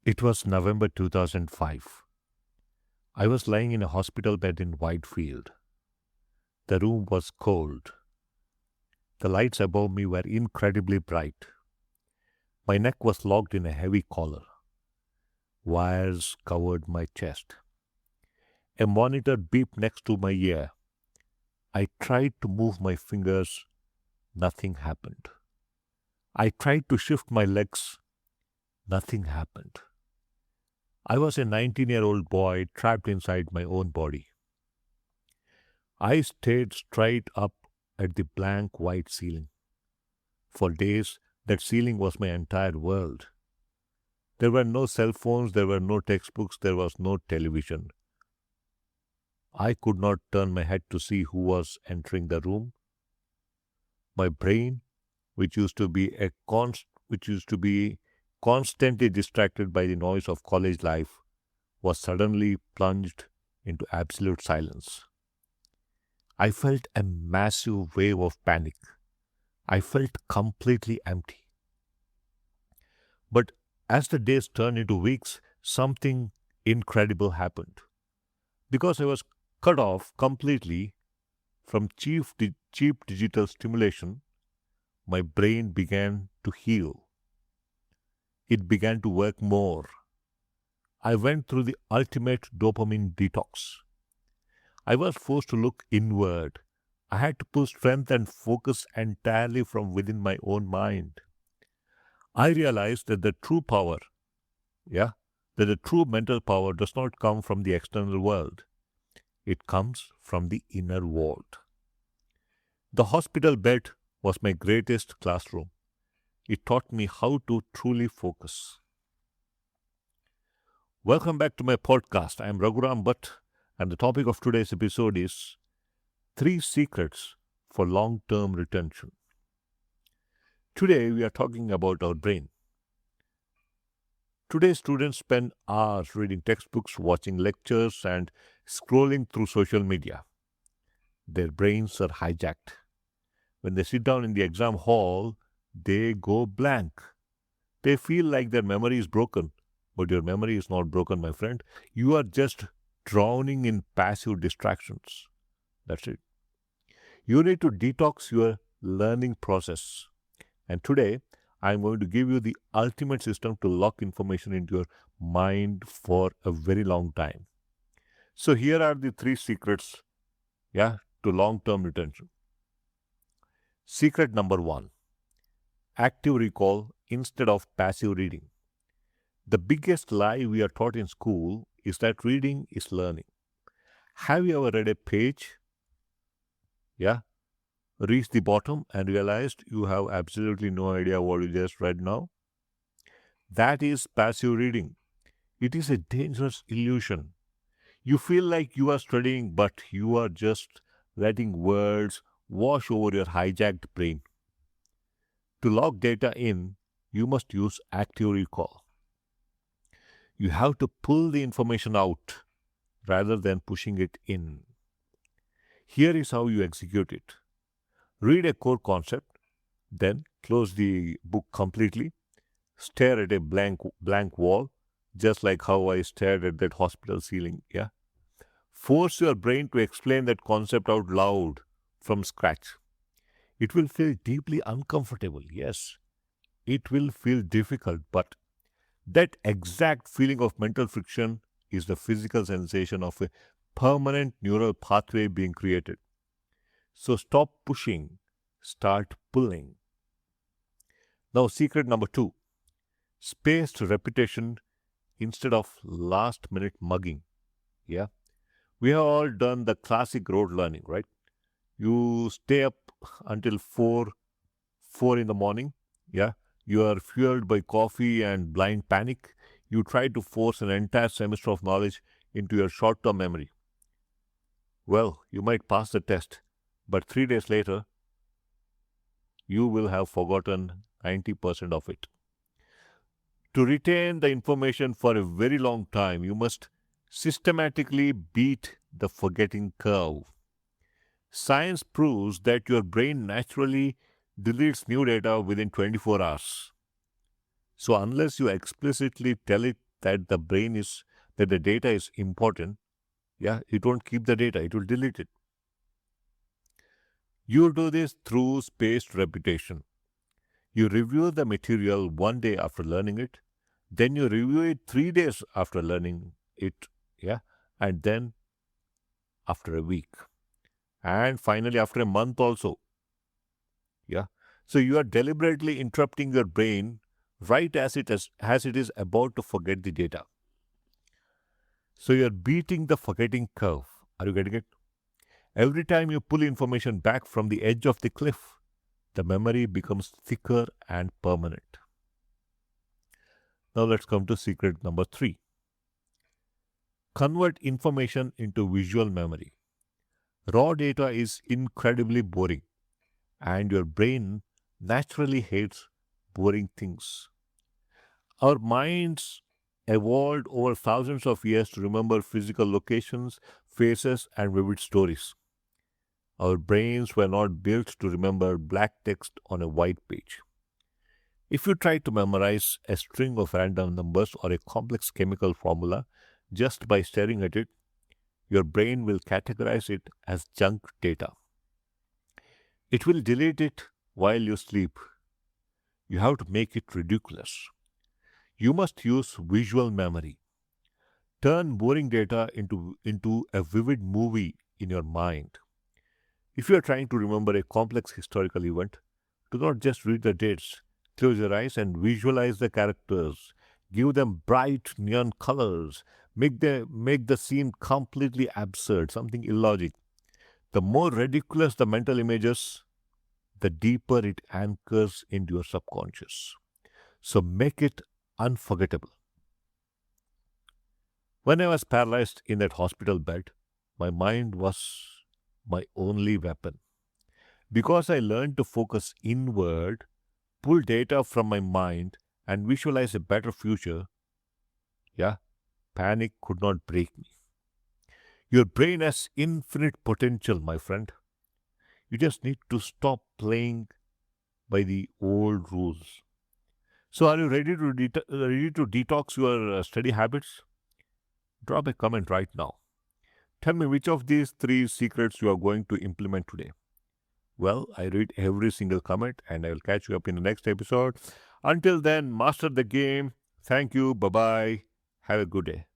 It was November 2005. I was lying in a hospital bed in Whitefield. The room was cold. The lights above me were incredibly bright. My neck was locked in a heavy collar. Wires covered my chest. A monitor beeped next to my ear. I tried to move my fingers. Nothing happened. I tried to shift my legs. Nothing happened. I was a 19-year-old boy trapped inside my own body. I stared straight up at the blank white ceiling. For days, that ceiling was my entire world. There were no cell phones, there were no textbooks, there was no television. I could not turn my head to see who was entering the room. My brain, which used to be constantly distracted by the noise of college life, was suddenly plunged into absolute silence. I felt a massive wave of panic. I felt completely empty. But as the days turned into weeks, something incredible happened. Because I was cut off completely from cheap digital stimulation, my brain began to heal. It began to work more. I went through the ultimate dopamine detox. I was forced to look inward. I had to pull strength and focus entirely from within my own mind. I realized that yeah, the true mental power does not come from the external world. It comes from the inner world. The hospital bed was my greatest classroom. It taught me how to truly focus. Welcome back to my podcast. I am Raghurama Bhat, and the topic of today's episode is Three Secrets for Long-Term Retention. Today we are talking about our brain. Today students spend hours reading textbooks, watching lectures, and scrolling through social media. Their brains are hijacked. When they sit down in the exam hall, they go blank. They feel like their memory is broken. But your memory is not broken, my friend. You are just drowning in passive distractions. That's it. You need to detox your learning process. And today, I'm going to give you the ultimate system to lock information into your mind for a very long time. So here are the three secrets, to long-term retention. Secret number one, active recall instead of passive reading. The biggest lie we are taught in school is that reading is learning. Have you ever read a page, reached the bottom and realized you have absolutely no idea what you just read now? That is passive reading. It is a dangerous illusion. You feel like you are studying, but you are just letting words wash over your hijacked brain. To lock data in, you must use active recall. You have to pull the information out rather than pushing it in. Here is how you execute it. Read a core concept, then close the book completely, stare at a blank wall, just like how I stared at that hospital ceiling, Force your brain to explain that concept out loud from scratch. It will feel deeply uncomfortable, yes. It will feel difficult, but that exact feeling of mental friction is the physical sensation of a permanent neural pathway being created. So stop pushing, start pulling. Now, secret number two, spaced repetition instead of last minute mugging. Yeah. We have all done the classic road learning, right? You stay up until 4 in the morning. Yeah. You are fueled by coffee and blind panic. You try to force an entire semester of knowledge into your short-term memory. Well, you might pass the test, but 3 days later, you will have forgotten 90% of it. To retain the information for a very long time, you must systematically beat the forgetting curve. Science proves that your brain naturally deletes new data within 24 hours. So unless you explicitly tell it that the data is important, yeah, it won't keep the data, it will delete it. You do this through spaced repetition. You review the material one day after learning it, then you review it 3 days after learning it, yeah, and then after a week, and finally after a month also, yeah. So you are deliberately interrupting your brain right as it is about to forget the data. So you're beating the forgetting curve. Are you getting it? Every time you pull information back from the edge of the cliff, the memory becomes thicker and permanent. Now let's come to secret number 3. Convert information into visual memory. Raw data is incredibly boring, and your brain naturally hates boring things. Our minds evolved over thousands of years to remember physical locations, faces, and vivid stories. Our brains were not built to remember black text on a white page. If you try to memorize a string of random numbers or a complex chemical formula just by staring at it, your brain will categorize it as junk data. It will delete it while you sleep. You have to make it ridiculous. You must use visual memory. Turn boring data into a vivid movie in your mind. If you are trying to remember a complex historical event, do not just read the dates. Close your eyes and visualize the characters. Give them bright neon colors. Make the scene completely absurd, something illogic. The more ridiculous the mental images, the deeper it anchors into your subconscious. So make it unforgettable. When I was paralyzed in that hospital bed, my mind was my only weapon. Because I learned to focus inward, pull data from my mind, and visualize a better future, yeah, panic could not break me. Your brain has infinite potential, my friend. You just need to stop playing by the old rules. So, are you ready to detox your study habits? Drop a comment right now. Tell me which of these 3 secrets you are going to implement today. Well, I read every single comment and I will catch you up in the next episode. Until then, master the game. Thank you. Bye bye. Have a good day.